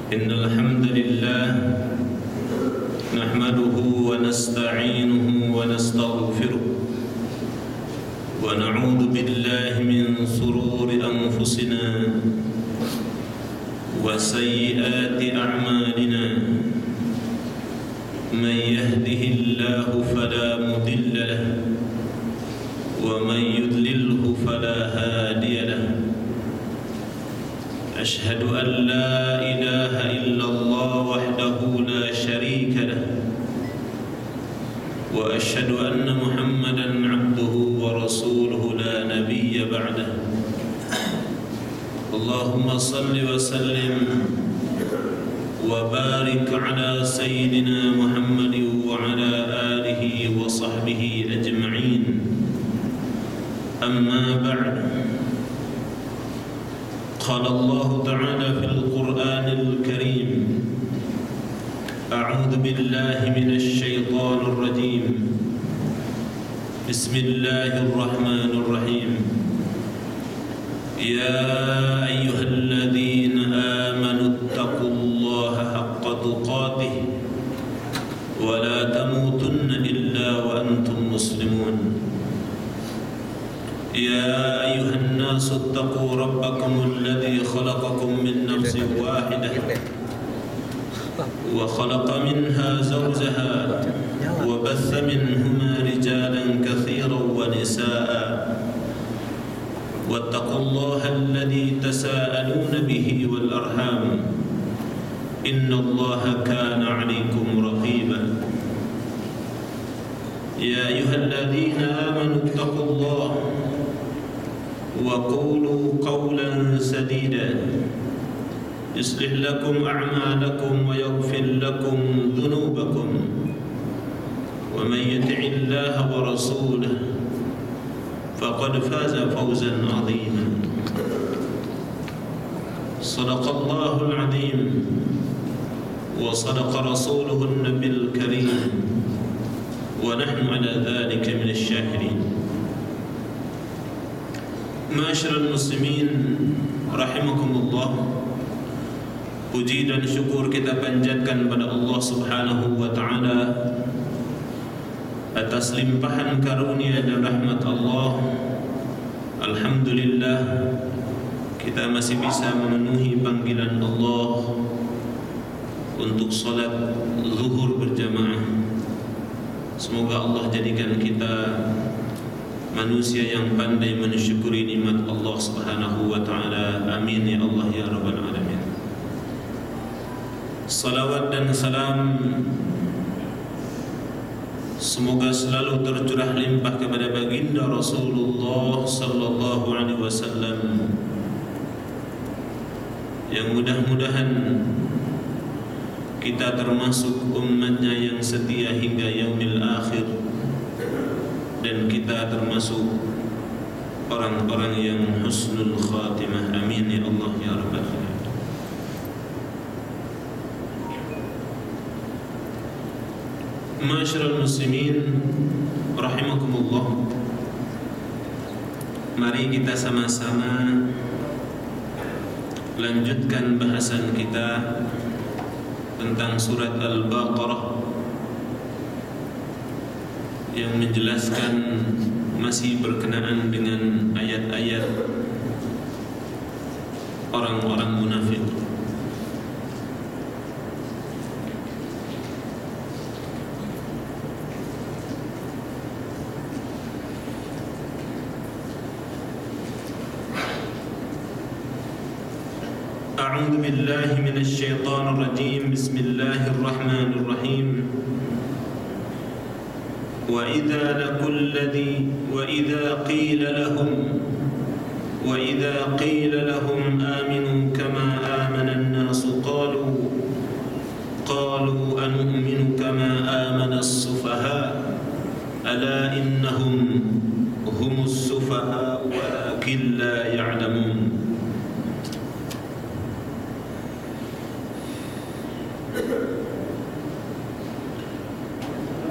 إن الحمد لله نحمده ونستعينه ونستغفره ونعوذ بالله من شرور أنفسنا وسيئات أعمالنا من يهده الله فلا مضل له ومن يضلله فلا هادي له أشهد أن لا إله إلا الله وحده لا شريك له وأشهد أن محمدًا عبده ورسوله لا نبي بعده اللهم صل وسلم وبارك على سيدنا محمد وعلى آله وصحبه أجمعين أما بعد قال الله تعالى في القرآن الكريم أعوذ بالله من الشيطان الرجيم بسم الله الرحمن الرحيم يا أيها الذين آمنوا اتقوا الله حق تقاته ولا تموتن إلا وأنتم مسلمون يا أيها الناس اتقوا ربكم الذي خلقكم من نفس واحدة وخلق منها زوجها وبث منهما رجالا كثيرا ونساء واتقوا الله الذي تساءلون به والأرحام إن الله كان عليكم رقيبا يا أيها الذين آمنوا اتقوا الله وقولوا قولا سديدا يصلح لكم أعمالكم ويغفر لكم ذنوبكم ومن يطع الله ورسوله فقد فاز فوزا عظيما صدق الله العظيم وصدق رسوله النبي الكريم ونحن على ذلك من الشاهدين معاشر المسلمين رحمكم الله. Puji dan syukur kita panjatkan pada Allah Subhanahu wa taala atas limpahan karunia dan rahmat Allah. Alhamdulillah kita masih bisa memenuhi panggilan Allah untuk salat zuhur berjamaah. Semoga Allah jadikan kita manusia yang pandai mensyukuri nikmat Allah Subhanahu wa taala. Amin ya Allah ya rabbal alamin. Salawat dan salam semoga selalu tercurah limpah kepada baginda Rasulullah sallallahu alaihi wasallam yang mudah-mudahan kita termasuk umatnya yang setia hingga yaumil akhir dan kita termasuk orang-orang yang husnul khatimah. Amin ya Allah ya rabbal alamin. Ma'asyiral muslimin rahimakumullah. Mari kita sama-sama lanjutkan bahasan kita tentang surat Al-Baqarah yang menjelaskan masih berkenaan dengan ayat-ayat orang-orang munafik. أعوذ بالله من الشيطان الرجيم بسم الله الرحمن الرحيم وإذا قيل لهم آمنوا كما آمن الناس قالوا أنؤمن كما آمن السفهاء ألا إنهم هم السفهاء ولكن لا يعلمون.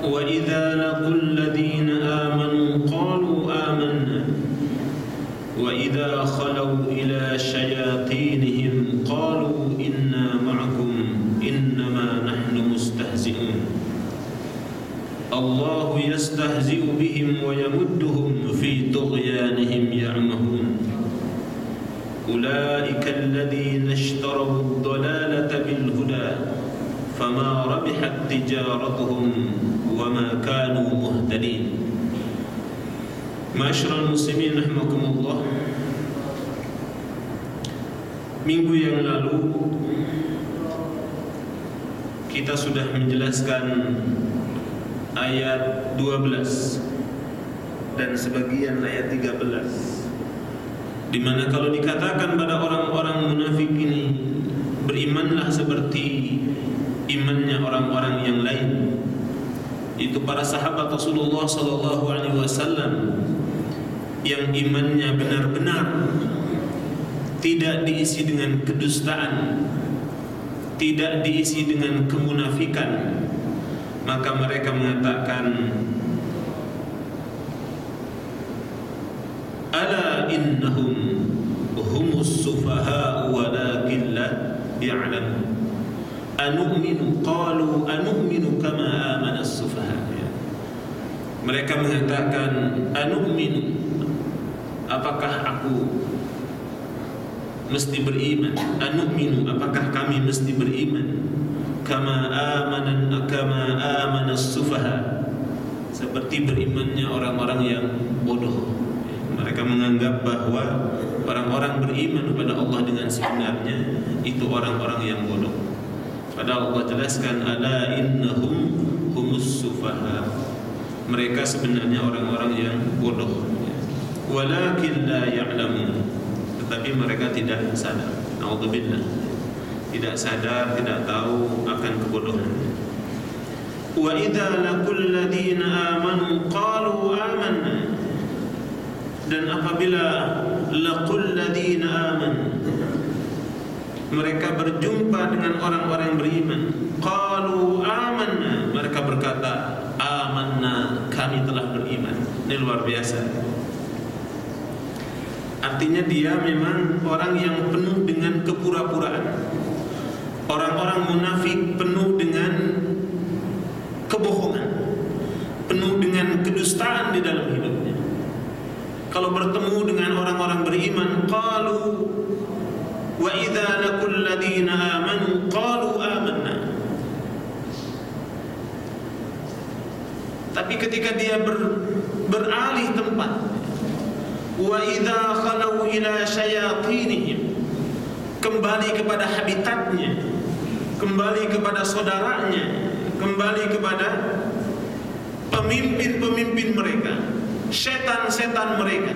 وإذا لقوا الذين آمنوا قالوا آمنا وإذا خلوا إلى شياطينهم قالوا إنا معكم Allahu yastahzi'u bihim wa yamudduhum fi tughyanihim ya'mahun. Ulaika alladhina ishtaraw ad-dalalata bil huda fama rabihat tijaratuhum wa ma kanu muhtadin. Ma'asyiral muslimin rahimakumullah. Minggu yang lalu kita sudah menjelaskan ayat 12 dan sebagian ayat 13, di mana kalau dikatakan pada orang-orang munafik ini, berimanlah seperti imannya orang-orang yang lain, itu para sahabat Rasulullah sallallahu alaihi wasallam yang imannya benar-benar tidak diisi dengan kedustaan, tidak diisi dengan kemunafikan, maka mereka mengatakan, ala innahum humus sufaha walakin la ya'lamun. Anu'minu qalu anu'minu kama amana as-sufaha. Mereka mengatakan, anu'minu, apakah aku mesti beriman? Anu'minu, apakah kami mesti beriman? Kama amana as-sufaha, seperti berimannya orang-orang yang bodoh. Mereka menganggap bahwa orang-orang beriman kepada Allah dengan sebenarnya itu orang-orang yang bodoh. Padahal Allah jelaskan, ala innahum humus sufaha, mereka sebenarnya orang-orang yang bodoh. Walakin la ya'lamun, tetapi mereka tidak sadar. Naudzubillah, tidak sadar, tidak tahu akan kebodohan. Wa idza laqul ladina amanu qalu amanna, dan apabila laqul ladina amanu, mereka berjumpa dengan orang-orang beriman, qalu amanna, mereka berkata amanna, kami telah beriman. Ini luar biasa. Artinya dia memang orang yang penuh dengan kepura-puraan. Orang-orang munafik penuh dengan kebohongan, penuh dengan kedustaan di dalam hidupnya. Kalau bertemu dengan orang-orang beriman, qalu wa idza laqul ladina amanu qalu amanna. Tapi ketika dia beralih tempat, wa idza khalau ila syayatinihim, kembali kepada habitatnya, kembali kepada saudaranya, kembali kepada pemimpin-pemimpin mereka, setan-setan mereka.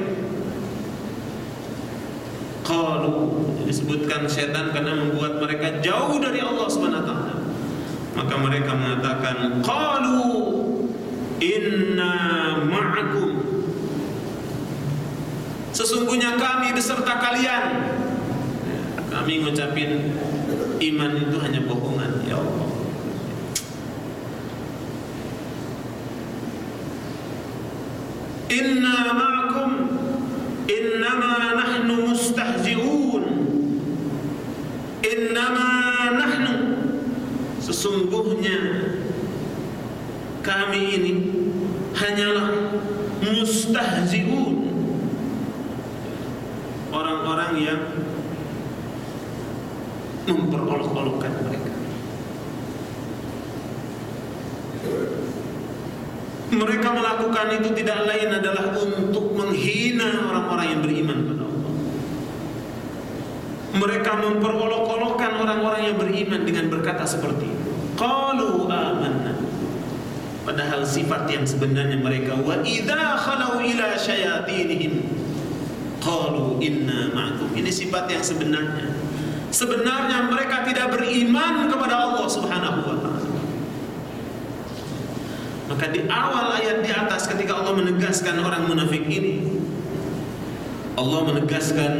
Qalu, disebutkan setan karena membuat mereka jauh dari Allah Subhanahu wa taala. Maka mereka mengatakan, qalu inna ma'akum, sesungguhnya kami beserta kalian. Kami ngucapin iman itu hanya bohongan, ya Allah. Inna ma'akum innama nahnu mustahzi'un. Innama nahnu, sesungguhnya kami ini hanyalah mustahzi'un, orang-orang yang memperolok-olokkan mereka. Mereka melakukan itu tidak lain adalah untuk menghina orang-orang yang beriman kepada Allah. Mereka memperolok-olokkan orang-orang yang beriman dengan berkata seperti itu, qalu amanna, padahal sifat yang sebenarnya mereka, wa idza khalau ila syayatinihim qalu inna ma'akum. Ini sifat yang sebenarnya. Sebenarnya mereka tidak beriman kepada Allah Subhanahu wa taala. Maka di awal ayat di atas ketika Allah menegaskan orang munafik ini, Allah menegaskan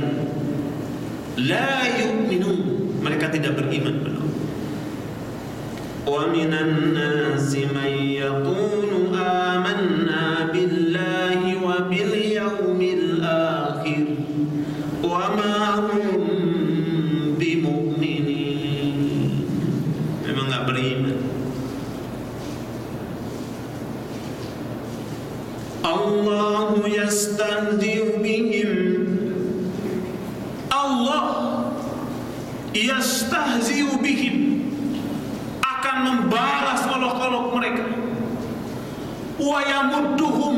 la yu'minun, mereka tidak beriman kepada Allah. Wa minan nasi man yaqulu amanna billahi wa bil yaumil akhir wa ma hum bimu'minin. Memang enggak beriman. yastahzi'u bihim, akan membalas olok-olok mereka, wa yamudduhum,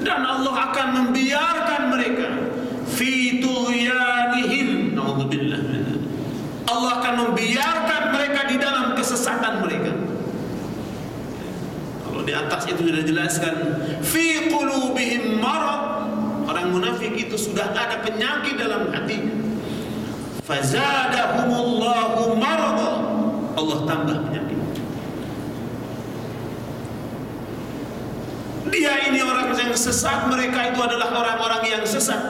dan Allah akan membiarkan mereka fi tughyanihim, naudzubillah, Allah akan membiarkan mereka di dalam kesesatan mereka. Kalau di atas itu sudah dijelaskan fi qulubihim marad, orang munafik itu sudah ada penyakit dalam hatinya. Fazadahumullahu marada, Allah tambah penyakit. Dia ini orang yang sesat, mereka itu adalah orang-orang yang sesat.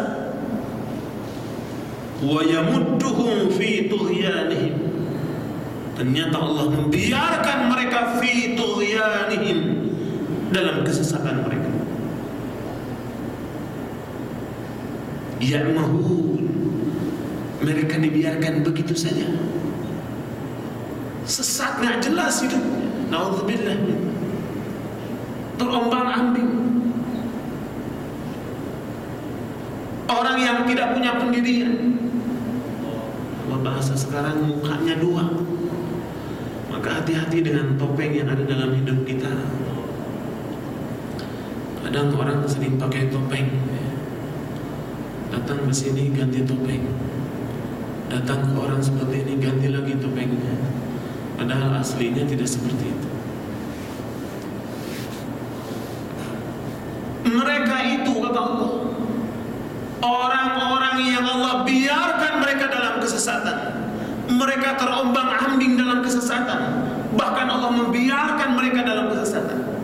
Wa yamudduhum fi tughyanihim, ternyata Allah membiarkan mereka fi tughyanihim, dalam kesesatan mereka. Ya'mahun, mereka dibiarkan begitu saja, sesat nggak jelas hidupnya, naudzubillah, terombang-ambing. Orang yang tidak punya pendirian, kalau bahasa sekarang mukanya dua. Maka hati-hati dengan topeng yang ada dalam hidup kita. Kadang orang sering pakai topeng, datang ke sini ganti topeng, datang ke orang seperti ini ganti lagi topengnya, padahal aslinya tidak seperti itu. Mereka itu, kata Allah, orang-orang yang Allah biarkan mereka dalam kesesatan, mereka terombang-ambing dalam kesesatan, bahkan Allah membiarkan mereka dalam kesesatan.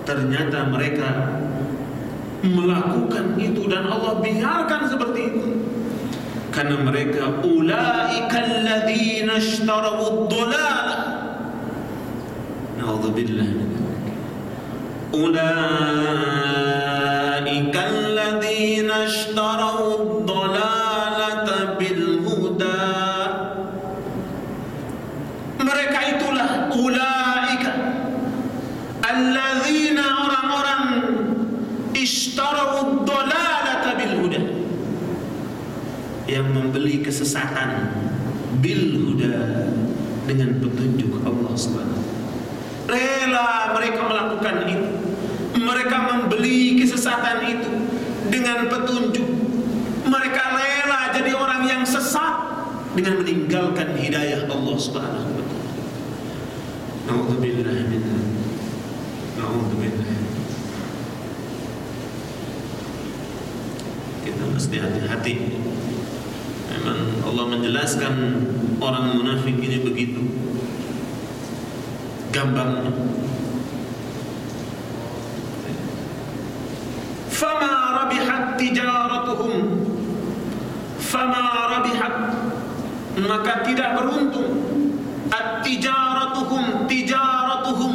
Ternyata mereka melakukan itu dan Allah biarkan seperti itu karena mereka ulaika alladzina ishtaraw ad-dhalalah, naudzubillah, ulaika alladzina ishtaraw ad-dhalalata bil huda, mereka itulah ulaika alladzina, orang-orang ishtaraw ad-dhalalata bil huda, yang membeli kesesatan bil huda, dengan petunjuk Allah Subhanahu. Rela mereka melakukan itu, mereka membeli kesesatan itu dengan petunjuk. Mereka rela jadi orang yang sesat dengan meninggalkan hidayah Allah Subhanahu wa taala. Na'udzubillah min dzalik. Na'udzubillah. Kita mesti hati-hati. Memang Allah menjelaskan orang munafik ini begitu gampangnya. Fama rabihat tijaratuhum, fama rabihat, maka tidak beruntung, at-tijaratuhum, tijaratuhum,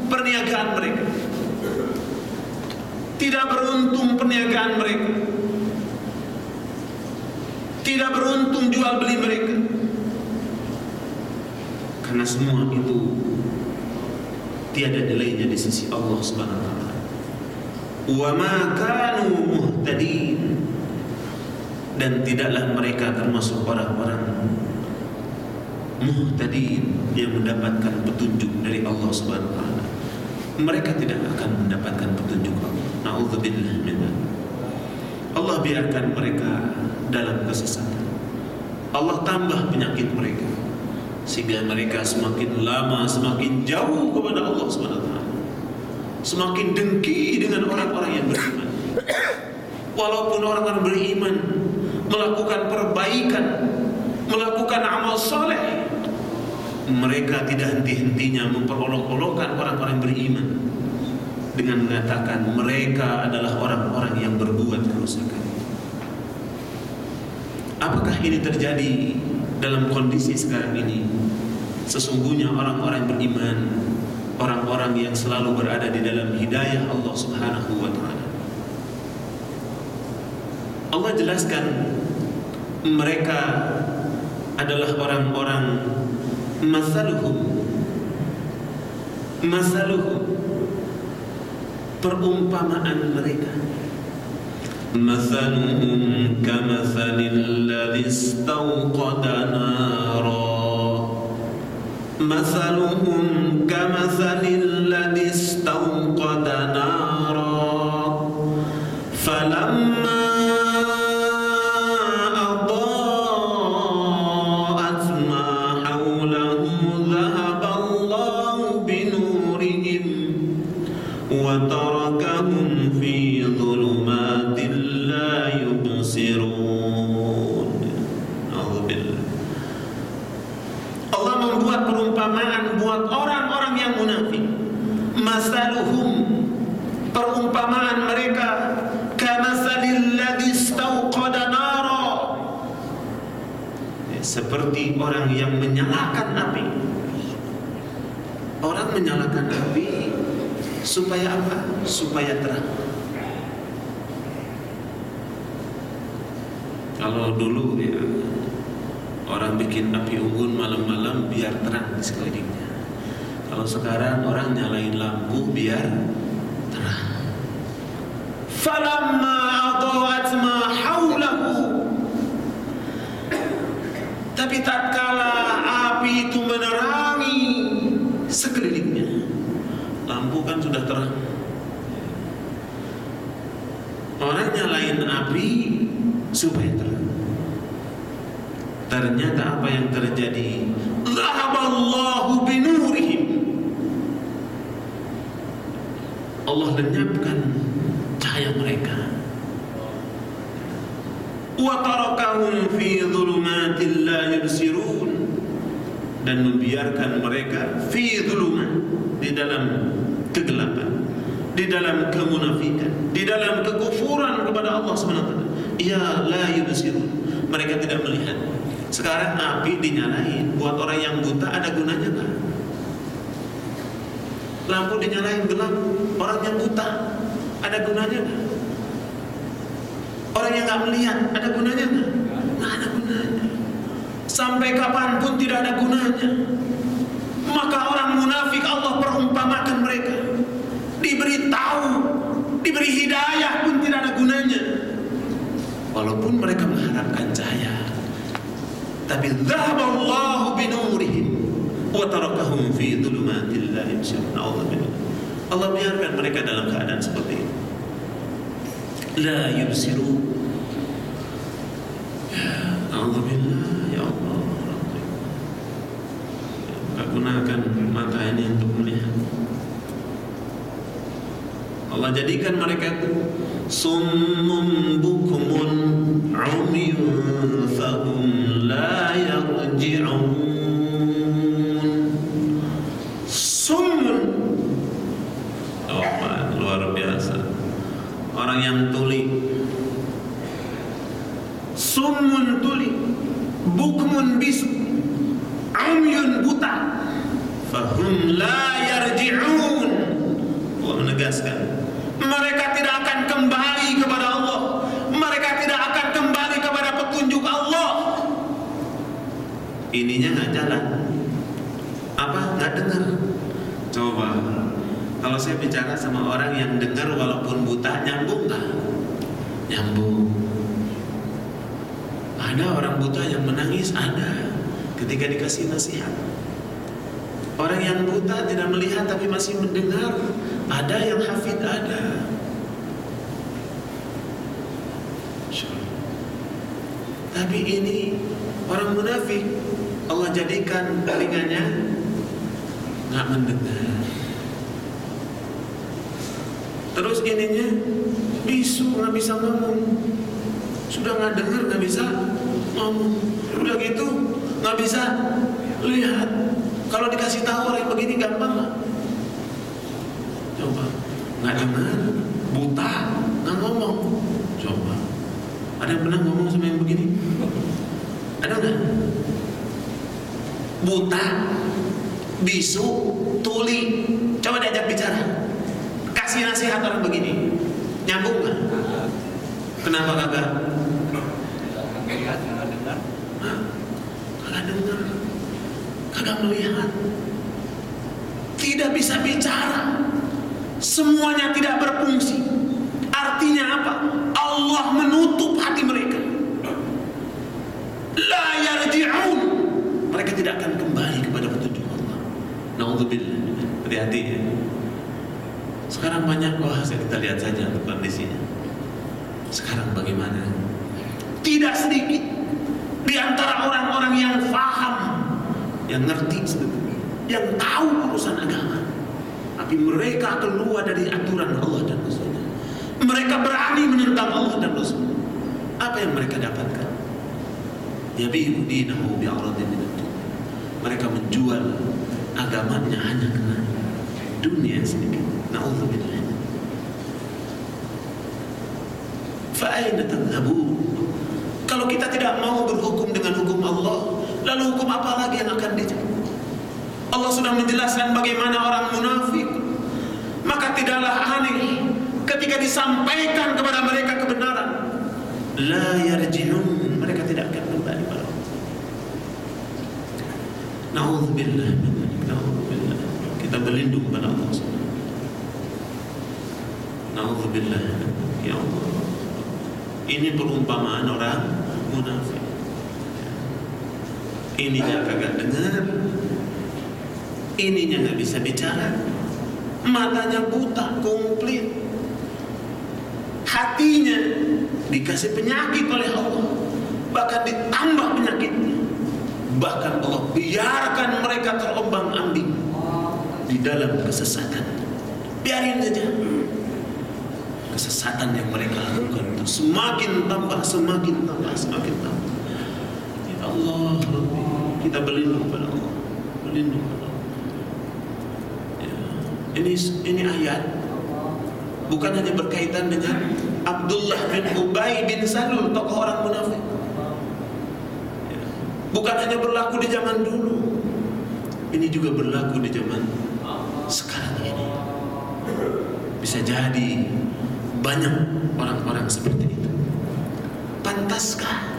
perniagaan mereka, tidak beruntung perniagaan mereka, tidak beruntung jual beli mereka, karena semua itu tiada nilainya di sisi Allah Subhanahu wa taala. Wa ma kanu muhtadin, dan tidaklah mereka termasuk orang-orang muhtadin yang mendapatkan petunjuk dari Allah Subhanahu wa taala. Mereka tidak akan mendapatkan petunjuk Allah. Na'udzubillah min dzalik. Allah biarkan mereka dalam kesesatan. Allah tambah penyakit mereka sehingga mereka semakin lama semakin jauh kepada Allah Subhanahu wa taala, semakin dengki dengan orang-orang yang beriman. Walaupun orang-orang beriman melakukan perbaikan, melakukan amal saleh, mereka tidak henti-hentinya memperolok-olokkan orang-orang beriman dengan mengatakan mereka adalah orang-orang yang berbuat kerusakan. Apakah ini terjadi dalam kondisi sekarang ini? Sesungguhnya orang-orang beriman, orang-orang yang selalu berada di dalam hidayah Allah Subhanahu wa taala. Allah jelaskan mereka adalah orang-orang masaluhum, perumpamaan mereka Mathaluhum kamathalil ladzi istawqada nara. Mathaluhum kamathalil ladzi istawqada nara. Falamma adaa'at ma hawlahu dhahaba Allahu binurihim wa tarakahum fi dhulumatin la yubsirun. Allah membuat perumpamaan buat orang-orang yang munafik. Masaluhum, perumpamaan mereka, kamasalil ladzi istawqada nara, seperti orang yang menyalakan api. Orang menyalakan api supaya apa? Supaya terang. Kalau dulu ya, orang bikin api unggun malam-malam biar terang di sekelilingnya. Kalau sekarang orang nyalain lampu biar terang. Falamma adaa'at ma haulahu, tapi tatkala api itu menerangi sekelilingnya, lampu kan sudah terang. Orang nyalain api supaya terang. Ternyata apa yang terjadi? Zahaballahu binurihim. Allah lenyapkan cahaya mereka. Wa tarakahum fi dhulumatin la yubsirun, dan membiarkan mereka fi dhulumat, di dalam kegelapan, di dalam kemunafikan, di dalam kekufuran kepada Allah SWT. Ya la yubsirun, mereka tidak melihat. Sekarang api dinyalain, buat orang yang buta ada gunanya nggak? Lampu dinyalain gelap, orang yang buta ada gunanya nggak? Orang yang nggak melihat ada gunanya nggak? Nggak ada gunanya. Sampai kapanpun tidak ada gunanya. Maka orang munafik Allah perumpamakan mereka. Diberi tahu, diberi hidayah pun tidak ada gunanya. Walaupun mereka mengharapkan cahaya, tapi dhahaballahu binurihim wa tarakahum fi dhulumatil la yubsirun. Allah biarkan mereka dalam keadaan seperti ini. La yubsirun. Ya Alhamdulillah, ya Allah. Gunakan mata ini untuk melihat. Allah jadikan mereka itu summun bukmun umyun fahum la yarji'un. Summun, oh luar biasa, orang yang tuli. Summun tuli, bukmun bisu, umyun buta, fahum la yarji'un. Allah menegaskan, mereka tidak akan kembali kepada Allah. Mereka tidak akan kembali kepada petunjuk Allah. Ininya nggak jalan. Apa? Nggak dengar. Coba, kalau saya bicara sama orang yang dengar walaupun buta, nyambung nggak? Nyambung. Ada orang buta yang menangis, ada ketika dikasih nasihat. Orang yang buta tidak melihat tapi masih mendengar, ada yang hafid, ada. Tapi ini orang munafik, Allah jadikan telinganya nggak mendengar. Terus ininya bisu, nggak bisa ngomong. Sudah nggak dengar, nggak bisa ngomong. Udah gitu nggak bisa lihat. Kalau dikasih tahu orang begini gampang nggak? Coba, nggak dengar, buta, nggak ngomong. Coba, ada yang pernah ngomong sama yang begini? Ada nggak? Buta, bisu, tuli, coba diajak bicara, kasih nasihat orang begini, nyambung nggak? Kenapa kagak? Kagak dengar. Kagak dengar. Kagak melihat, tidak bisa bicara, semuanya tidak berfungsi. Artinya apa? Allah yarji'un, mereka tidak akan kembali kepada petunjuk Allah. Naudzubillah. Hati-hati ya. Sekarang banyak, kita lihat saja kondisinya. Sekarang bagaimana? Tidak sedikit di antara orang-orang yang faham, yang ngerti sebetulnya, yang tahu urusan agama, tapi mereka keluar dari aturan Allah dan Rasulnya. Mereka berani menentang Allah dan Rasul. Apa yang mereka dapatkan? Yabi'u dinahu bi'aradin minad dunya. Mereka menjual agamanya hanya karena dunia sedikit. Na'udzubillah. Fa'aina tadhhabun? Kalau kita tidak mau berhukum dengan hukum Allah, lalu hukum apa lagi yang akan dijadi? Allah sudah menjelaskan bagaimana orang munafik. Maka tidaklah aneh ketika disampaikan kepada mereka kebenaran, la yarji'un, mereka tidak akan kembali pada Allah. Na'udzubillah. Na'udzubillah. Kita berlindung pada Allah. Na'udzubillah. Ya Allah. Ini perumpamaan orang munafik. Ininya kagak dengar, ininya nggak bisa bicara, matanya buta komplit, hatinya dikasih penyakit oleh Allah, bahkan ditambah penyakitnya. Bahkan Allah biarkan mereka terombang-ambing di dalam kesesatan. Biarin saja. Kesesatan yang mereka lakukan itu semakin tambah. Ya Allah, kita berlindung pada Allah. Berlindung pada Allah. Ya. Ini ayat bukan hanya berkaitan dengan Abdullah bin Ubay bin Salul, tokoh orang munafik. Ya. Bukan hanya berlaku di zaman dulu, ini juga berlaku di zaman sekarang ini. Bisa jadi banyak orang-orang seperti itu. Pantaskah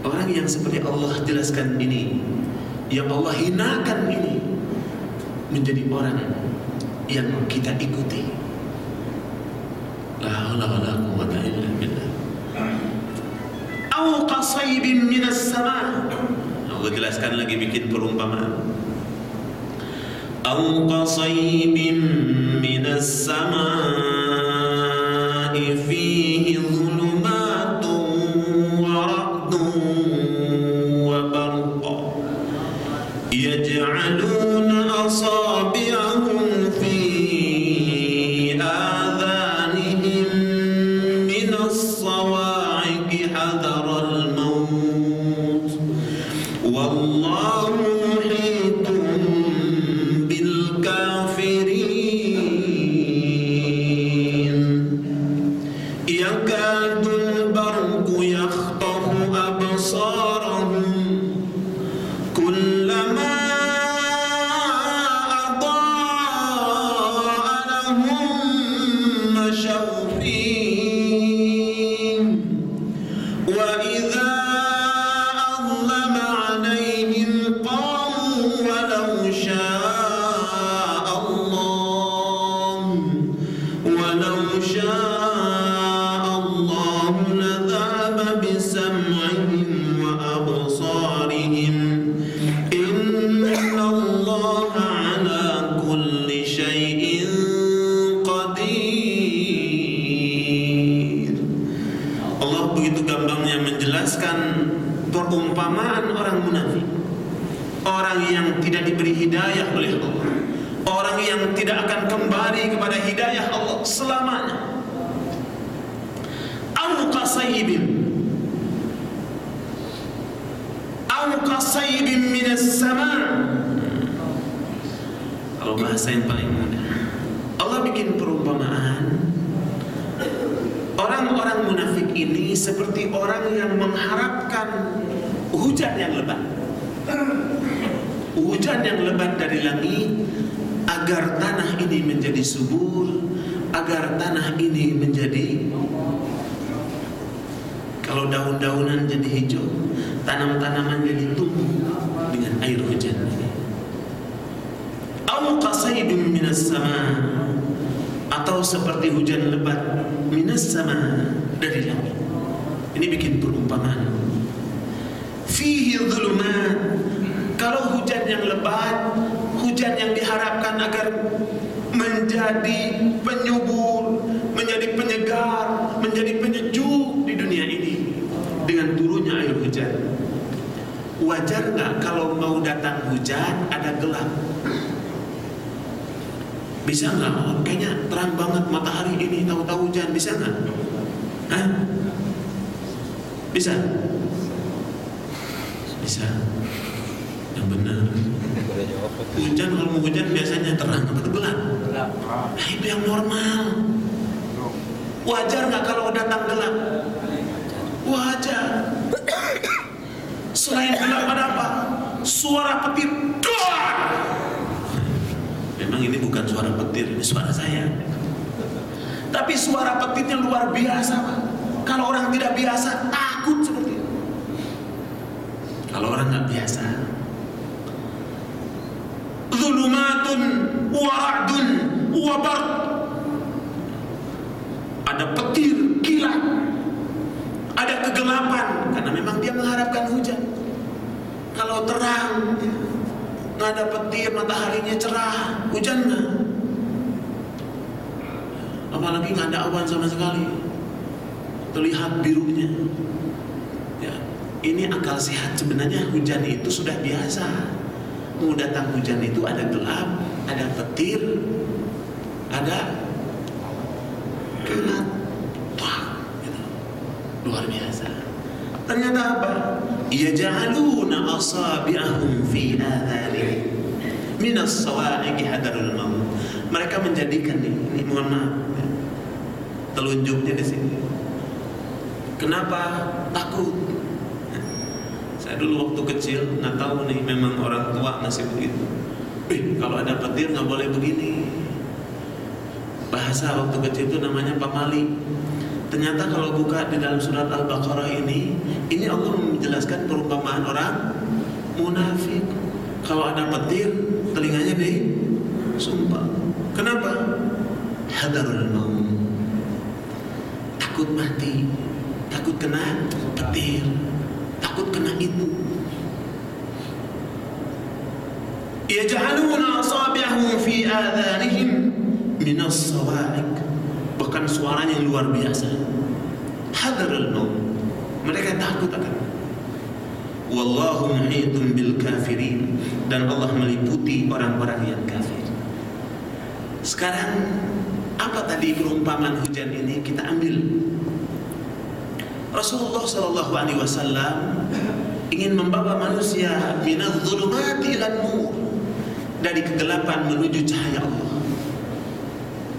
orang yang seperti Allah jelaskan ini, yang Allah hinakan ini, menjadi orang yang kita ikuti? La haula wala quwwata illa billah. Aw qasaybin minas sama'. Allah jelaskan lagi, bikin perumpamaan. Aw qasaybin minas sama' fihi dhulumatun wa ra'dun wa barqa yaj'aluna asabi'ahum fi adhanihim minas sawa'iqi hadaral maut wallahu muhitun bil kafirin yakadul barqu yakhtafu absarahum kullama adaa lahum mashaw fihi wa idza adlama alayhim qamu walau sha'a Allah walau sha'a بسمعهم وأبصارهم إن الله على كل شيء قدير. Allah begitu gambangnya menjelaskan perumpamaan orang munafik, orang yang tidak diberi hidayah oleh Allah, orang yang tidak akan kembali kepada hidayah Allah selamanya. Aw qasaybin minas sama'. Kalau bahasa yang paling mudah, Allah bikin perumpamaan orang-orang munafik ini seperti orang yang mengharapkan hujan yang lebat. Hujan yang lebat dari langit agar tanah ini menjadi subur, agar tanah ini menjadi, kalau daun-daunan jadi hijau, tanam-tanaman jadi tumbuh dengan air hujan ini. Aw qasaybin minas sama', atau seperti hujan lebat minas sama', dari langit. Ini bikin perumpamaan. fihi dhulumat. Kalau hujan yang lebat, hujan yang diharapkan agar menjadi penyubur, menjadi penyegar, menjadi penyejuk di dunia ini dengan turunnya air hujan. Wajar nggak kalau mau datang hujan ada gelap? Bisa nggak? Oh, kayaknya terang banget matahari ini, tahu-tahu hujan, bisa nggak? Hah? Bisa? Bisa. Yang benar. Hujan, kalau mau hujan biasanya terang atau gelap? Gelap. Nah, itu yang normal. Wajar nggak kalau datang gelap? Wajar. Selain gelap ada apa? Suara petir. Duar! Memang ini bukan suara petir, ini suara saya. Tapi suara petirnya luar biasa, Pak. Kalau orang tidak biasa takut seperti itu. Kalau orang nggak biasa, zulumatun wa ra'dun wa barq. Ada petir, kilat, ada kegelapan, karena memang dia mengharapkan hujan. Kalau terang, nggak ada petir, mataharinya cerah, hujan nggak? Apalagi nggak ada awan sama sekali, terlihat birunya. Ya, ini akal sehat. Sebenarnya hujan itu sudah biasa. Mau datang hujan itu ada gelap, ada petir, ada kilat, gitu. Luar biasa. Ternyata apa? Yaj'aluna asabi'ahum fi adhanihim minas sawa'iqi hadarul maut. Mereka menjadikan ini mohon maaf, telunjuknya di sini. Kenapa? Takut. Saya dulu waktu kecil nggak tahu nih, memang orang tua masih begitu. Kalau ada petir nggak boleh begini. Bahasa waktu kecil itu namanya pamali. Ternyata kalau buka di dalam surat Al-Baqarah ini Allah menjelaskan perumpamaan orang munafik. Kalau ada petir, telinganya disumpah. Kenapa? Hadarul maut. Takut mati, takut kena petir, takut kena itu. Yaj'aluna asabi'ahum fi adhanihim minas sawa'iq. Bahkan suaranya yang luar biasa. Hadarul maut. Mereka takut akan. Wallahu muhitun bil kafirin. Dan Allah meliputi orang-orang yang kafir. Sekarang apa tadi perumpamaan hujan ini kita ambil? Rasulullah SAW ingin membawa manusia minadh dhulumati ilan nur, dari kegelapan menuju cahaya Allah,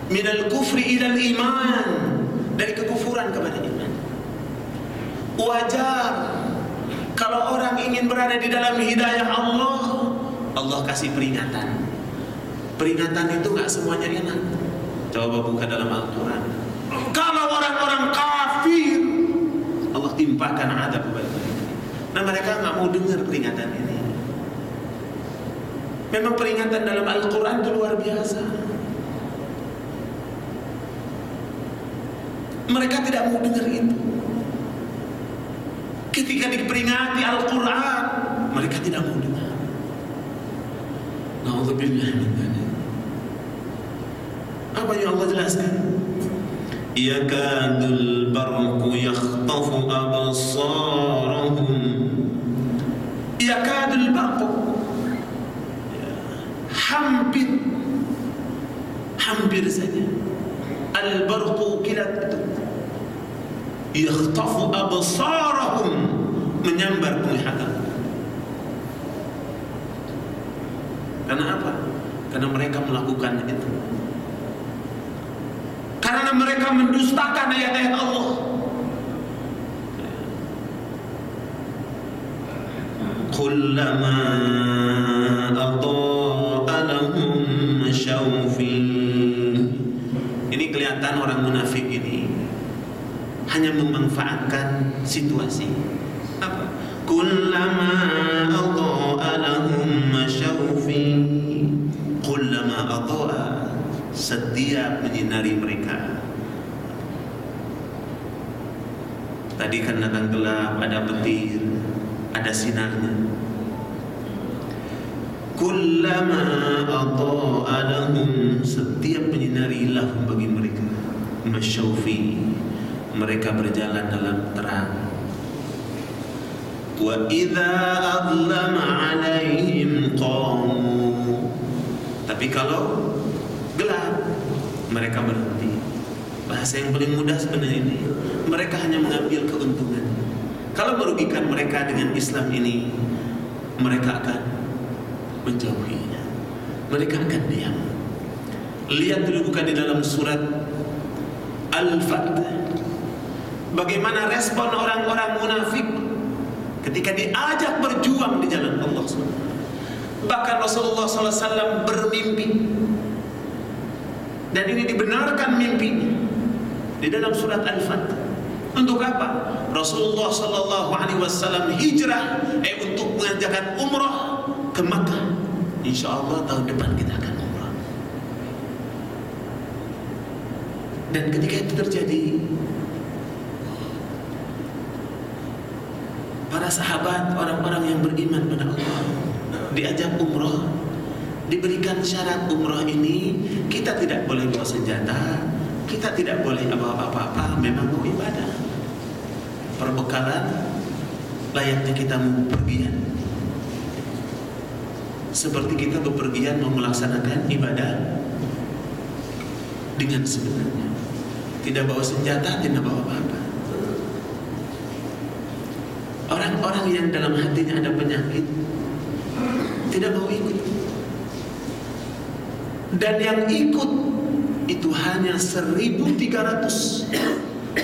minal kufri ilal iman, dari kekufuran kepada iman. Wajar kalau orang ingin berada di dalam hidayah Allah, Allah kasih peringatan. Peringatan itu gak semuanya enak. Coba buka dalam Al-Quran. Kalau orang-orang kafir, Allah timpakan adab kepada mereka. Nah, mereka gak mau dengar peringatan ini. Memang peringatan dalam Al-Quran itu luar biasa. Mereka tidak mau dengar itu. Ketika diperingati Al-Quran, mereka tidak mau dengar. Na'udzubillah min dzalik. Apa yang Allah jelaskan? Yakadul barqu yakhtafu absarahum. Yakadul barqu, hampir saja. Al-barqu, kilat itu, yakhtafu absarahum, menyambar penglihatan. Karena apa? Karena mereka melakukan itu. Karena mereka mendustakan ayat-ayat Allah. Kullama adaa'a lahum masyaw fihi. Ini kelihatan orang munafik ini hanya memanfaatkan situasi. Apa? Kullama adaa'a lahum masyaw fihi. Kullama adaa'a, setiap menyinari mereka. Tadi kan datang gelap, ada petir, ada sinarnya. Kullama ata'a lahum, setiap menyinari lahum bagi mereka, masyaufi, mereka berjalan dalam terang. Wa idza adlama alaihim qamu, tapi kalau gelap mereka berhenti. Bahasa yang paling mudah sebenarnya ini, mereka hanya mengambil keuntungan. Kalau merugikan mereka dengan Islam ini, mereka akan menjauhinya, mereka akan diam. Lihat dulu bukan di dalam surat Al-Fath, bagaimana respon orang-orang munafik ketika diajak berjuang di jalan Allah. Bahkan Rasulullah SAW bermimpi, dan ini dibenarkan mimpinya di dalam surat Al-Fath. Untuk apa? Rasulullah SAW hijrah untuk mengerjakan umrah ke Makkah. Insya Allah tahun depan kita akan umrah. Dan ketika itu terjadi, para sahabat, orang-orang yang beriman pada Allah, diajak umrah, diberikan syarat umrah ini, kita tidak boleh bawa senjata, kita tidak boleh bawa apa-apa, memang mau ibadah. Perbekalan layaknya kita mau bepergian, seperti kita bepergian mau melaksanakan ibadah dengan sebenarnya. Tidak bawa senjata, tidak bawa apa-apa. Orang-orang yang dalam hatinya ada penyakit tidak mau ikut, dan yang ikut itu hanya 1.300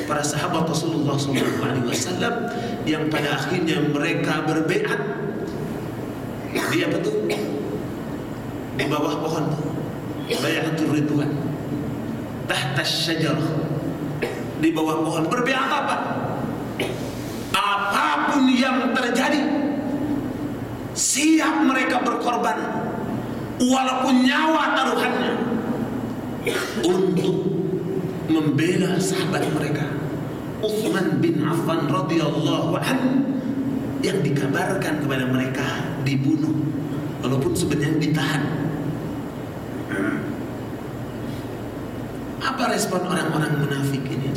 para sahabat Rasulullah SAW yang pada akhirnya mereka berbaiat di apa tuh? Di bawah pohon, baiatul ridwan, tahta syajarah, di bawah pohon berbaiat apa? Apapun yang terjadi, siap mereka berkorban, walaupun nyawa taruhannya, untuk membela sahabat mereka Utsman bin Affan radhiyallahu anhu, yang dikabarkan kepada mereka dibunuh walaupun sebenarnya ditahan. Apa respon orang-orang munafik ini?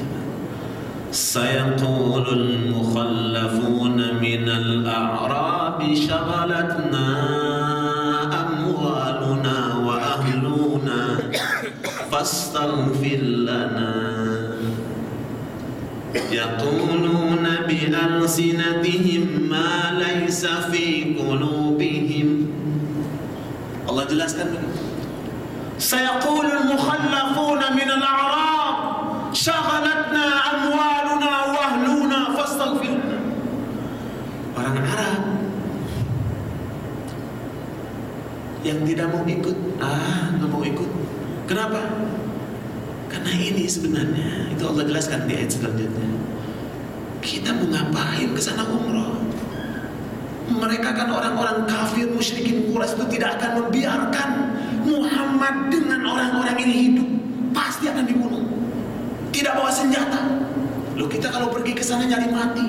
Sayaqulul mukhallafuna minal a'rabi shaghalatna amwaluna wa ahluna fastaghfir lana. Yaquluna bi alsinatihim ma laysa fi qulubihim. Allah jelaskan begitu. Sayaqulul mukhallafuna minal a'rab shaghalatna amwaluna wa ahluna fastaghfir lana. Orang Arab yang tidak mau ikut, nggak mau ikut. Kenapa? Karena ini sebenarnya, itu Allah jelaskan di ayat selanjutnya. Kita mau ngapain ke sana umrah? Mereka kan orang-orang kafir, musyrikin Quraisy itu tidak akan membiarkan Muhammad dengan orang-orang ini hidup. Pasti akan dibunuh. Tidak bawa senjata. Loh, kita kalau pergi ke sana nyari mati.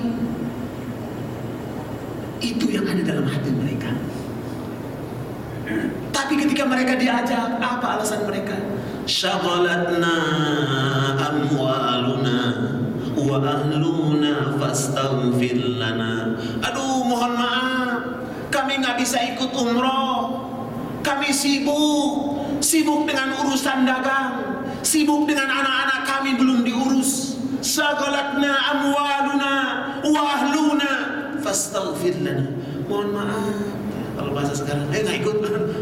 Itu yang ada dalam hati mereka. Tapi ketika mereka diajak, apa alasan mereka? Syaghalatna amwaluna wa ahluna fastaghfir lana. Aduh, mohon maaf, kami nggak bisa ikut umroh. Kami sibuk dengan urusan dagang, sibuk dengan anak-anak kami belum diurus. Syaghalatna amwaluna wa ahluna fastaghfir lana. Mohon maaf. Kalau bahasa sekarang, nggak ikut,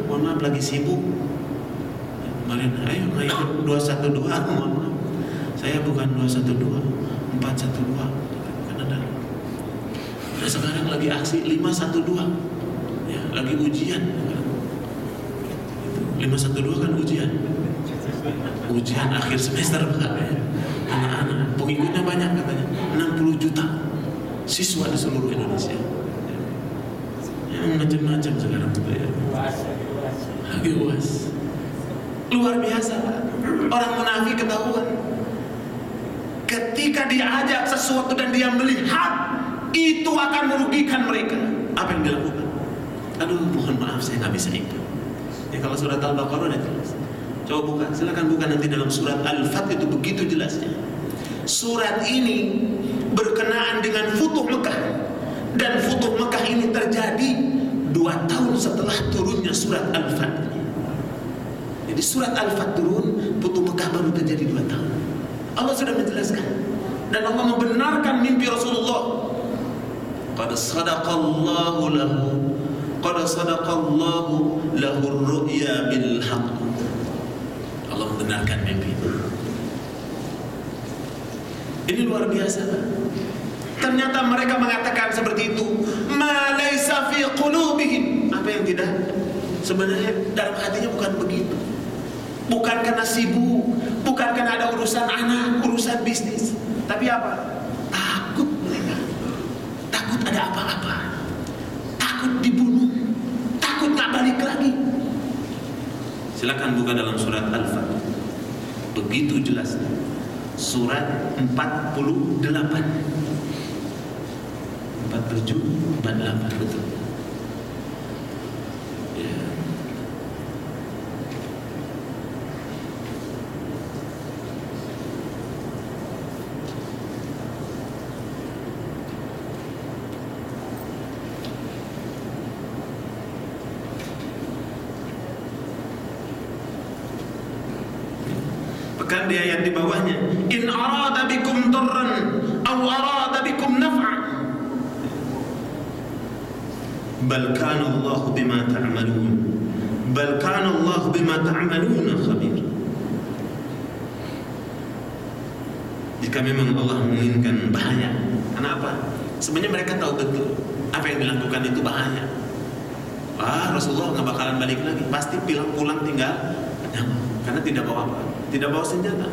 mohon maaf lagi sibuk. Kemarin, ayo nggak ikut 212, mohon maaf. Saya bukan 212, 412, bukan ada. Nah, sekarang lagi aksi 512, ya, lagi ujian. 512 kan ujian akhir semester, anak-anak pengikutnya banyak katanya, 60 juta siswa di seluruh Indonesia. Macam-macam sekarang itu ya. Lagi UAS. Luar biasa, Pak. Orang munafik ketahuan. Ketika diajak sesuatu dan dia melihat itu akan merugikan mereka, Apa yang dilakukan? Aduh, mohon maaf saya nggak bisa ikut. Ya kalau surat Al-Baqarah udah jelas. Coba buka, silakan buka nanti dalam surat Al-Fath itu begitu jelasnya. Surat ini berkenaan dengan Futuh Mekah, dan Futuh Mekah ini terjadi 2 tahun setelah turunnya surat Al-Fath. Jadi surat Al-Fath turun, Futuh Mekah baru terjadi 2 tahun. Allah sudah menjelaskan, dan Allah membenarkan mimpi Rasulullah. Qad sadaqallahu lahu ar-ru'ya bil haqq. Allah membenarkan mimpi itu. Ini luar biasa. Ternyata mereka mengatakan seperti itu. Ma laisa fi qulubihim. Apa yang tidak? Sebenarnya dalam hatinya bukan begitu. Bukan karena sibuk, bukan karena ada urusan anak, urusan bisnis. Tapi apa? Takut mereka. Takut ada apa-apa. Takut dibunuh. Takut nggak balik lagi. Silakan buka dalam surat Al-Fath. Begitu jelasnya. Surat 48 47, 48 betul. Ya. Pekan di ayat di bawahnya, in arada bikum darran aw arada bikum naf'a bal kana Allah bima ta'malun khabir. Jika memang Allah menginginkan bahaya, karena apa? Sebenarnya mereka tahu betul apa yang dilakukan itu bahaya. Rasulullah nggak bakalan balik lagi, pasti pulang tinggal karena tidak bawa apa, tidak bawa senjata.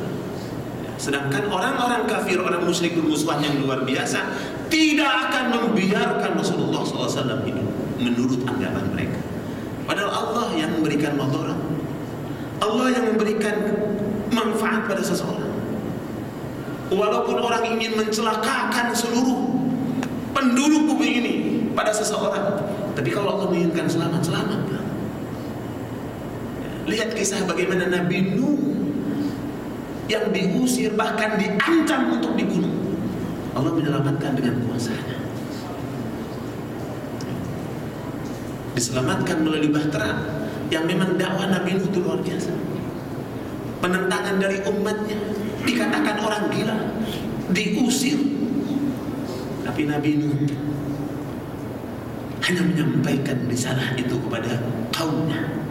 Sedangkan orang-orang kafir, orang musyrik bermusuhan yang luar biasa tidak akan membiarkan Rasulullah SAW hidup menurut anggapan mereka. Padahal Allah yang memberikan madarat, Allah yang memberikan manfaat pada seseorang. Walaupun orang ingin mencelakakan seluruh penduduk bumi ini pada seseorang, tapi kalau Allah menginginkan selamat. Lihat kisah bagaimana Nabi Nuh yang diusir, bahkan diancam untuk dibunuh, Allah menyelamatkan dengan kuasa-Nya. Diselamatkan melalui bahtera yang memang dakwah Nabi Nuh itu luar biasa. Penentangan dari umatnya, dikatakan orang gila, diusir, tapi Nabi Nuh hanya menyampaikan risalah itu kepada kaumnya.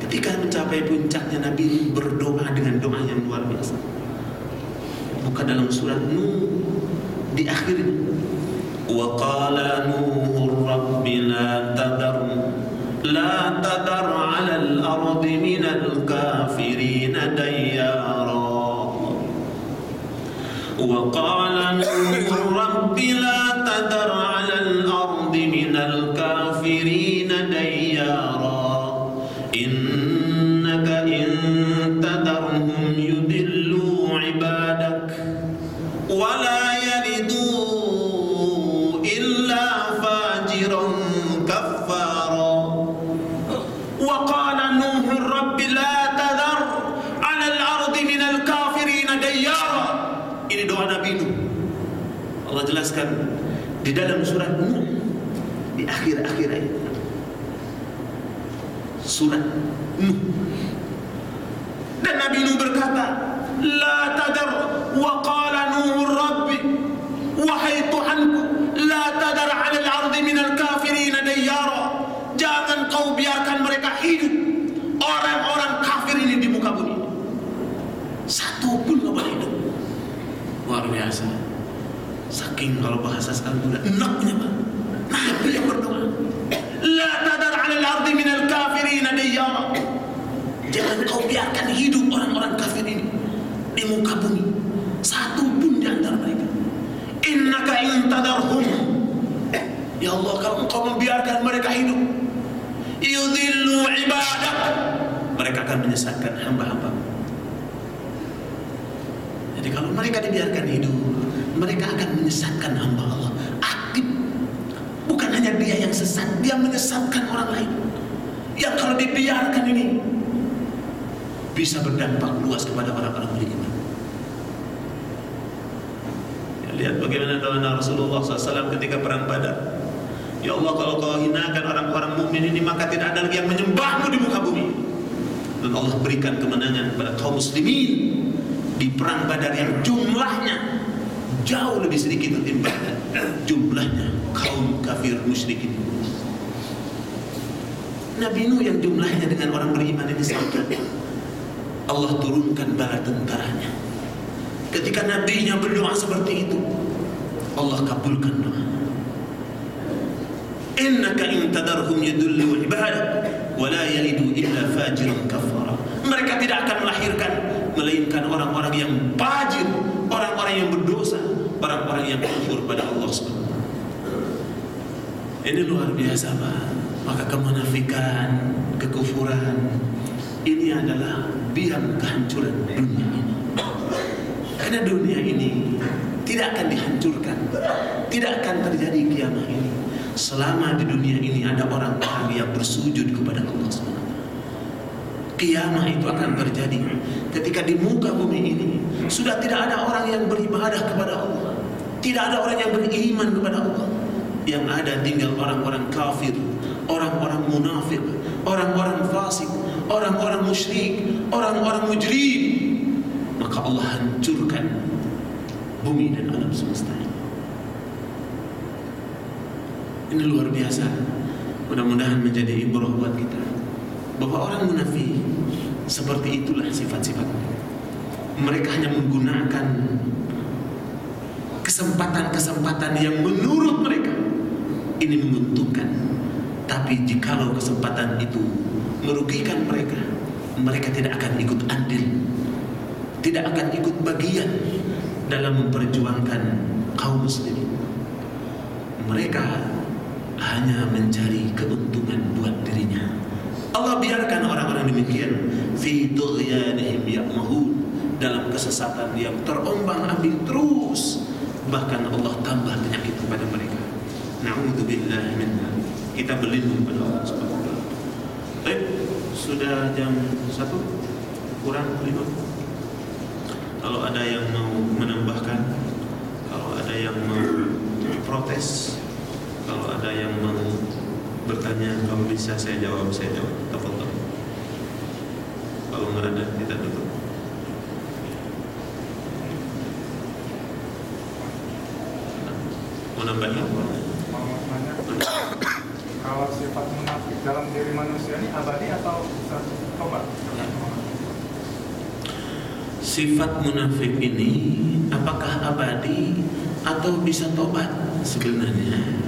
Ketika mencapai puncaknya, Nabi berdoa dengan doa yang luar biasa. Buka dalam surat Nuh di akhirnya, wa qala Nuh rabbi la tadar 'ala al-ardi minal kafirin dayyara. Wa qala Nuh rabbi la tadar 'ala al-ardi minal kafirin dayyara. Innaka in tadarhum yudillu ibadak wa la yalidu illa fajiran kaffara. Wa qala Nuh rabbi la tadar 'ala al-ardi minal kafirin dayyara. Ini doa Nabi Nuh. Allah jelaskan di dalam surat Nuh di akhir-akhir ayat surat Nuh. Dan Nabi Nuh berkata, la tadar, wa qala Nuh rabbi, wahai Tuhanku, la tadar 'ala al-ardi minal kafirin dayyara. Jangan kau biarkan mereka hidup, orang-orang kafir ini di muka bumi, satu pun nggak boleh hidup. Luar biasa. Saking kalau bahasa sekarang udah enaknya, Pak. Nabi yang berdoa, la tadar 'ala al-ardi minal kafirin dayyara. Jangan kau biarkan hidup orang-orang kafir ini di muka bumi, satu pun di antara mereka. Innaka in tadarhum, ya Allah, kalau engkau membiarkan mereka hidup, yudhillu ibadak, mereka akan menyesatkan hamba-hamba. Jadi kalau mereka dibiarkan hidup, mereka akan menyesatkan hamba Allah. Akib, bukan sebenarnya dia yang sesat, dia menyesatkan orang lain. Yang kalau dibiarkan ini bisa berdampak luas kepada orang-orang beriman. Ya, lihat bagaimana doa Rasulullah SAW ketika perang Badar. Ya Allah, kalau kau hinakan orang-orang mukmin ini, maka tidak ada lagi yang menyembahmu di muka bumi. Dan Allah berikan kemenangan kepada kaum muslimin di perang Badar yang jumlahnya jauh lebih sedikit ketimbang jumlahnya kaum kafir musyrikin. Nabi Nuh yang jumlahnya dengan orang beriman ini sama. Allah turunkan bala tentaranya. Ketika nabinya berdoa seperti itu, Allah kabulkan doa. Innaka in tadarhum yudullu ibadak wa la yalidu illa fajiran kafara. Mereka tidak akan melahirkan melainkan orang-orang yang fajir, orang-orang yang berdosa, orang-orang yang kufur pada Allah SWT. Ini luar biasa, Pak. Maka kemunafikan, kekufuran ini adalah biang kehancuran dunia ini. Karena dunia ini tidak akan dihancurkan, tidak akan terjadi kiamat ini selama di dunia ini ada orang-orang yang bersujud kepada Allah SWT. Kiamat itu akan terjadi ketika di muka bumi ini sudah tidak ada orang yang beribadah kepada Allah, tidak ada orang yang beriman kepada Allah. Yang ada tinggal orang-orang kafir, orang-orang munafik, orang-orang fasik, orang-orang musyrik, orang-orang mujrim. Maka Allah hancurkan bumi dan alam semesta ini. Ini luar biasa. Mudah-mudahan menjadi ibrah buat kita bahwa orang munafik seperti itulah sifat-sifat mereka. Mereka hanya menggunakan kesempatan-kesempatan yang menurut mereka ini menguntungkan. Tapi jikalau kesempatan itu merugikan mereka, mereka tidak akan ikut andil, tidak akan ikut bagian dalam memperjuangkan kaum muslimin. Mereka hanya mencari keuntungan buat dirinya. Allah biarkan orang-orang demikian fi tughyanihim ya'mahun, dalam kesesatan yang terombang-ambing terus. Bahkan Allah tambah penyakit kepada mereka. Na'udzubillah minha. Kita berlindung pada Allah Subhanahu wa taala. Baik, sudah jam 1 kurang 5. Kalau ada yang mau menambahkan, kalau ada yang mau protes, kalau ada yang mau bertanya, kalau bisa saya jawab, saya jawab. Tafadhol. Kalau nggak ada, kita tutup. Mau nambahin? Kalau sifat munafik dalam diri manusia ini abadi atau bisa tobat? Sifat munafik ini apakah abadi atau bisa tobat? Sebenarnya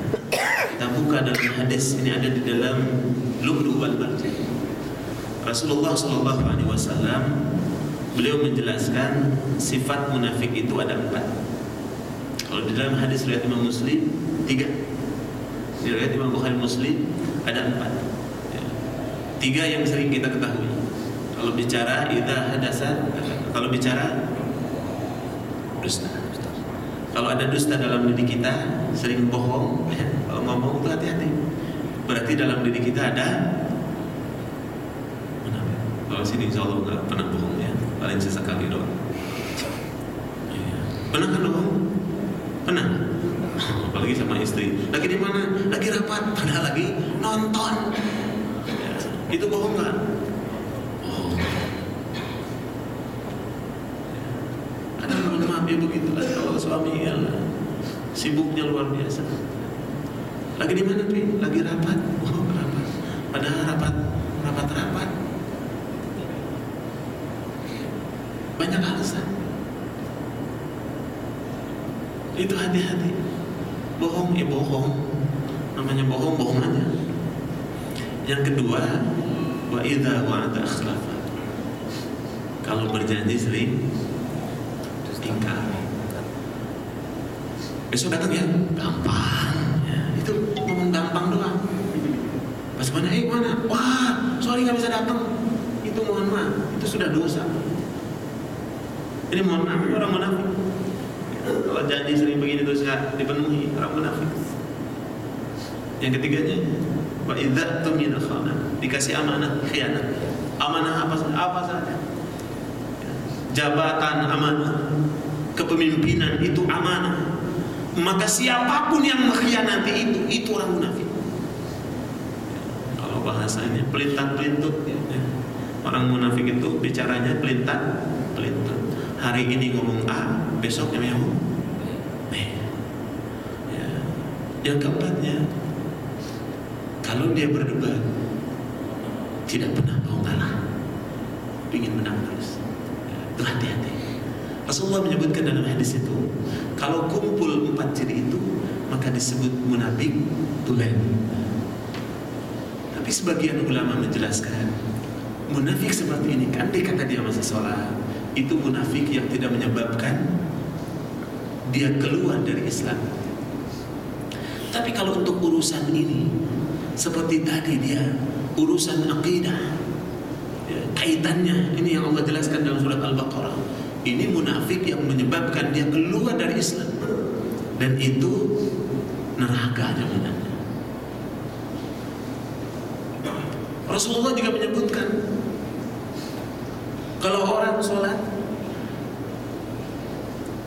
kita buka dalam hadis ini, ada di dalam Lu'lu' wal Marjan. Rasulullah SAW beliau menjelaskan sifat munafik itu ada 4. Kalau di dalam hadis riwayat Imam Muslim 3, di riwayat Imam Bukhari Muslim ada 4. 3 yang sering kita ketahui. Kalau bicara idza hadasa, kalau bicara dusta. Kalau ada dusta dalam diri kita, sering bohong, kalau ngomong itu hati-hati. Berarti dalam diri kita ada munafik. Kalau sini insya Allah nggak pernah bohong ya, paling sesekali doang. Pernah kan bohong? Pernah. Apalagi sama istri. Lagi di mana? Lagi rapat. Padahal lagi nonton. Ya, itu bohong nggak? Oh. Ada mohon maaf ya begitu. Kalau suami ya sibuknya luar biasa. Lagi di mana Pi? Lagi rapat. Oh rapat. Padahal rapat. Banyak alasan. Itu hati-hati. Bohong ya bohong. Namanya bohong aja. Yang kedua, wa idza wa'ada akhlafa. Kalau berjanji sering ingkar. Besok datang ya, gampang. Ya, itu ngomong gampang doang. Pas mana? Mana? Wah, sorry nggak bisa datang. Itu mohon maaf. Itu sudah dosa. Ini mohon maaf, orang munafik. Kalau janji sering begini terus nggak dipenuhi, orang munafik. Yang ketiganya, wa idza tumina khana, dikasih amanah khianat. Amanah apa saja. Jabatan amanah, kepemimpinan itu amanah. Maka siapapun yang mengkhianati itu orang munafik. Kalau bahasanya pelintat-pelintut, orang munafik itu bicaranya pelintat. Hari ini ngomong A, besoknya ngomong B. Ya. Yang keempatnya, kalau dia berdebat tidak pernah mau kalah, ingin menang terus. Itu hati-hati. Rasulullah menyebutkan dalam hadis itu, kalau kumpul 4 ciri itu, maka disebut munafik tulen. Tapi sebagian ulama menjelaskan, munafik seperti ini kan kata dia masih sholat, itu munafik yang tidak menyebabkan dia keluar dari Islam. Tapi kalau untuk urusan ini, seperti tadi dia urusan akidah, ya, kaitannya ini yang Allah jelaskan dalam surat Al-Baqarah. Ini munafik yang menyebabkan dia keluar dari Islam, dan itu neraka jaminannya. Rasulullah juga menyebutkan, kalau orang sholat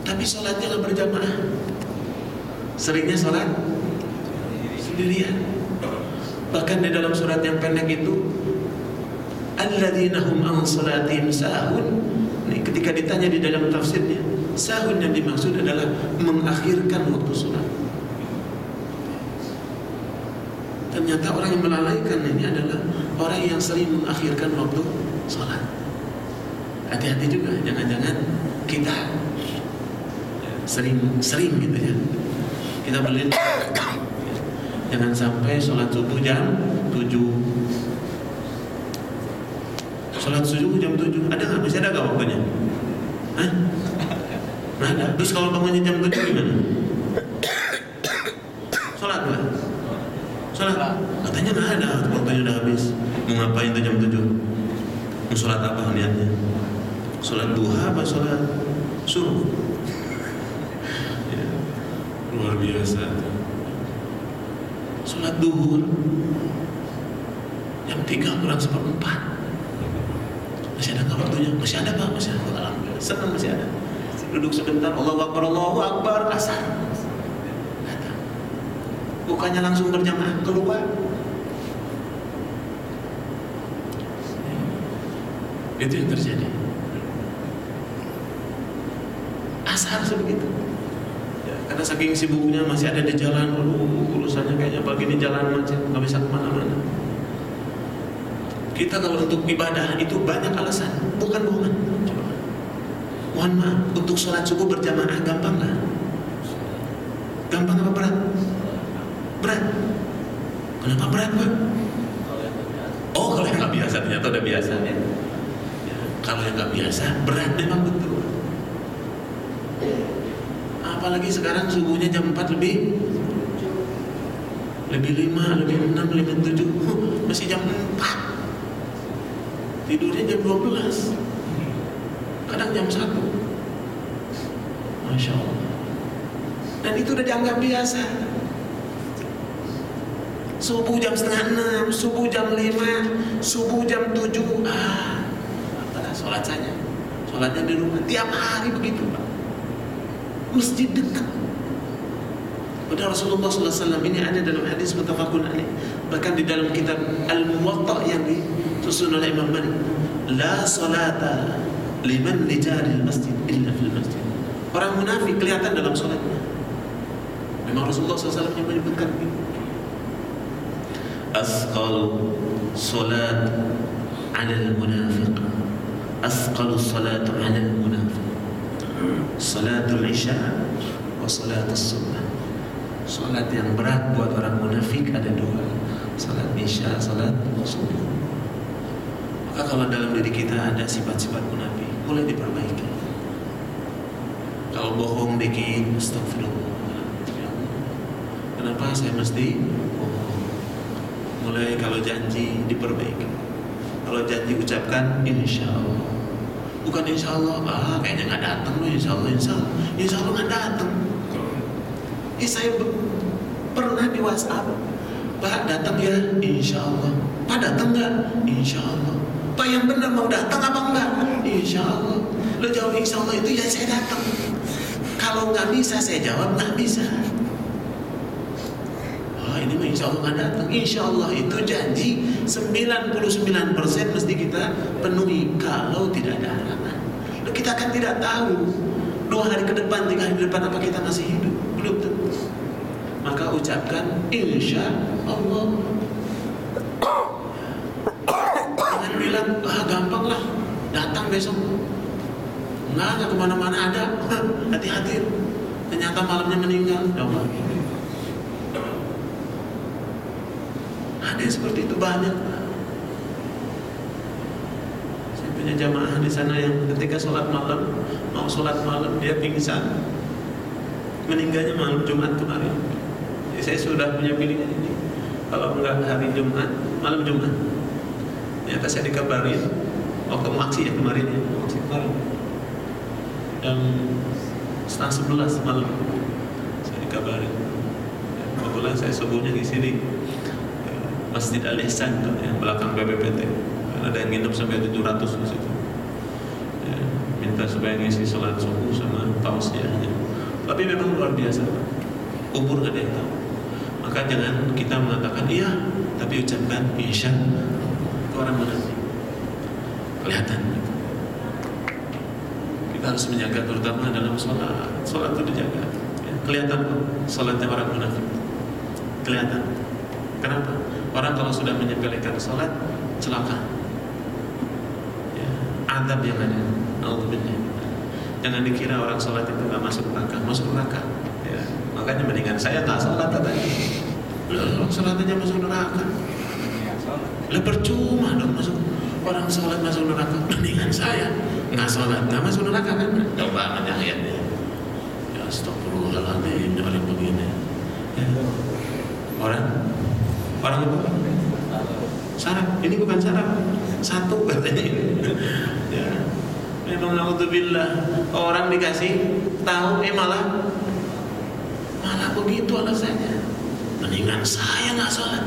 tapi sholatnya nggak berjamaah, seringnya sholat sendirian. Bahkan di dalam surat yang pendek itu, alladzina hum an salatihim sahun. Ini ketika ditanya di dalam tafsirnya, sahun yang dimaksud adalah mengakhirkan waktu sholat. Ternyata orang yang melalaikan ini adalah orang yang sering mengakhirkan waktu sholat. Hati-hati juga, jangan-jangan kita sering gitu ya. Kita berlindung. Jangan sampai sholat subuh jam 7. Sholat subuh jam 7, ada nggak? Masih ada nggak waktunya? Hah? Nah, ada. Terus kalau bangunnya jam 7 gimana? Sholat nggak? Sholat? Katanya nggak ada, waktunya udah habis. Mau ngapain tuh jam 7? Mau sholat apa niatnya? Sholat duha apa sholat subuh? Ya, luar biasa. Sholat duhur jam 3 kurang 1/4. Masih ada nggak waktunya? Masih ada Pak, masih ada. Alhamdulillah, senang masih ada. Duduk sebentar, Allahu Akbar, asar. Datang. Bukannya langsung berjamaah, keluar. Itu yang terjadi. Asar sebegitu. Ya, karena saking sibuknya masih ada di jalan, urusannya kayaknya pagi ini jalan macet, nggak bisa kemana-mana. Kita kalau untuk ibadah itu banyak alasan, bukan bohongan. Mohon maaf, untuk sholat subuh berjamaah gampang nggak? Gampang apa berat? Berat. Kenapa berat Pak? Oh, kalau yang nggak biasa ternyata udah biasa ya. Kalau yang nggak biasa berat memang betul. Apalagi sekarang subuhnya jam 4 lebih 5, lebih 6, lebih 7, masih jam 4. Tidurnya jam 12, kadang jam 1. Masya Allah. Dan itu udah dianggap biasa. Subuh jam 5:30, subuh jam 5, subuh jam 7. Apalah sholat saja. Sholatnya di rumah, tiap hari begitu Pak. Masjid dekat. Padahal Rasulullah SAW ini ada dalam hadis muttafaqun alaih. Bahkan di dalam kitab Al-Muwatta yang disusun oleh Imam Malik, la salata liman lijaril masjid illa fil masjid. Orang munafik kelihatan dalam salatnya. Memang Rasulullah SAW yang menyebutkan begitu. Asqalu salat 'ala al-munafiq, asqalu salat 'ala al-munafiq, salatul isya wa salatus sunnah. Salat yang berat buat orang munafik ada 2, salat isya, salat subuh. Maka kalau dalam diri kita ada sifat-sifat munafik, mulai diperbaiki. Kalau bohong dikit, astagfirullah. Kenapa saya mesti bohong? Mulai kalau janji diperbaiki. Kalau janji ucapkan insya Allah. Bukan insya Allah, kayaknya nggak datang loh. Insya Allah nggak datang. Saya pernah di WhatsApp Pak datang ya, insya Allah. Pak datang nggak? Insya Allah. Pak yang benar mau datang apa enggak? Insya Allah. Lo jawab insya Allah itu ya saya datang. Kalau nggak bisa saya jawab nggak bisa. Oh ini mah insya Allah nggak datang. Insya Allah itu janji 99% mesti kita penuhi. Kalau tidak ada halangan, kita kan tidak tahu 2 hari ke depan, 3 hari ke depan apa kita masih hidup, belum tentu. Maka ucapkan insya Allah. Jangan bilang gampang lah, datang besok. Nggak kemana-mana ada. Hati-hati. Ternyata malamnya meninggal. Coba. Ada yang seperti itu banyak. Saya punya jamaah di sana yang ketika mau sholat malam dia pingsan. Meninggalnya malam Jumat kemarin. Jadi saya sudah punya pilihan ini. Kalau enggak hari Jumat, malam Jumat. Ternyata saya dikabarin waktu aksi ya kemarin ya, aksi kemarin. Jam 10:30 malam saya dikabarin. Kebetulan saya subuhnya di sini Masjid Al Ihsan yang belakang BPPT. Ada yang nginep sampai 700 di situ. Ya, minta supaya ngisi sholat subuh sama tausiahnya. Tapi memang luar biasa. Umur gak ada yang tahu. Maka jangan kita mengatakan iya, tapi ucapkan insya Allah. Itu orang munafik. Kelihatan. Kita harus menjaga terutama dalam sholat. Sholat itu dijaga. Ya, kelihatan sholatnya orang munafik. Kelihatan. Kenapa? Orang kalau sudah menyepelekan sholat, celaka. Ya, adab yang ada. Alhamdulillah. Jangan dikira orang sholat itu nggak masuk neraka. Ya, makanya mendingan saya nggak sholat katanya. Loh, sholat aja masuk neraka. Lah percuma dong masuk. Orang sholat masuk neraka. Mendingan saya nggak sholat nggak masuk neraka kan? Coba aja ayatnya. Ya astagfirullahaladzim orang begini. Ya. Orang apa? Syarat. Ini bukan syarat. Satu katanya ini. Ya. Memang naudzubillah orang dikasih tahu malah begitu alasannya. Mendingan saya nggak sholat.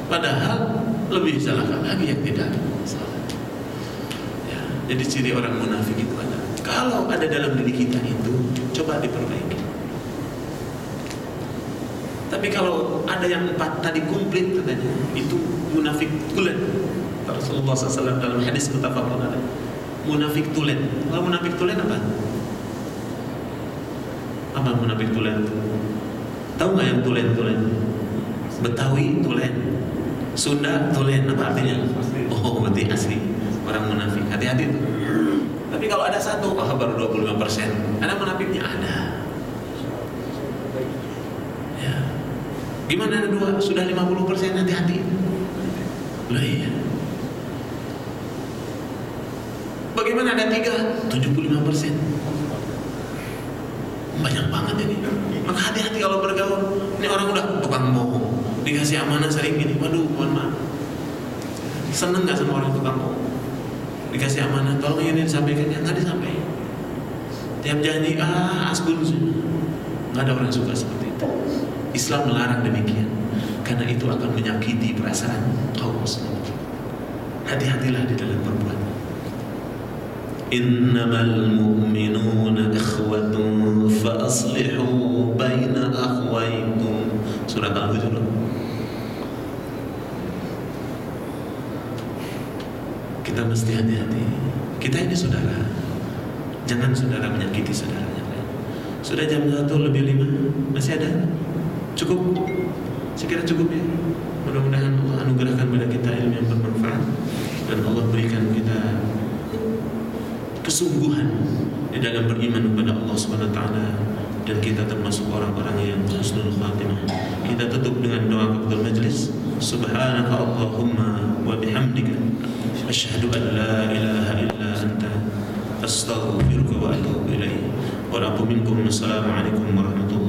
Padahal lebih celaka lagi yang tidak sholat. Ya, jadi ciri orang munafik itu ada. Kalau ada dalam diri kita itu, coba diperbaiki. Tapi kalau ada yang 4 tadi komplit katanya, itu munafik tulen. Rasulullah SAW dalam hadis muttafaqun alaih. Munafik tulen. Kalau munafik tulen apa? Apa munafik tulen? Tahu nggak yang tulen? Betawi tulen, Sunda tulen. Apa artinya? Oh, berarti asli orang munafik. Hati-hati tuh. Tapi kalau ada satu, baru 25%. Ada munafiknya ada. Ya. Gimana ada 2? Sudah 50%, hati-hati. Lah iya. Bagaimana ada 3? 75%. Banyak banget ini. Maka hati-hati kalau bergaul. Ini orang udah tukang bohong, dikasih amanah sering gini. Waduh, mohon maaf. Seneng gak sama orang tukang bohong? Dikasih amanah, tolong ini disampaikan, ya nggak disampaikan. Tiap janji, asbun. Nggak ada orang suka seperti itu. Islam melarang demikian, karena itu akan menyakiti perasaan kaum muslimin. Hati-hatilah di dalam perbuatan. Innamal mu'minuna ikhwatun fa aslihu baina akhwaykum. Surat Al-Hujurat. Kita mesti hati-hati. Kita ini saudara. Jangan saudara menyakiti saudaranya. Sudah jam 1:05, masih ada? Cukup? Saya kira cukup ya. Mudah-mudahan Allah anugerahkan pada kita ilmu yang bermanfaat dan Allah berikan kita kesungguhan di dalam beriman kepada Allah Subhanahu wa taala dan kita termasuk orang-orang yang husnul khatimah. Kita tutup dengan doa kafatul majlis. Subhanaka Allahumma wa bihamdika asyhadu an la ilaha illa anta astaghfiruka wa atubu ilaik. Wa minkum assalamu alaikum warahmatullahi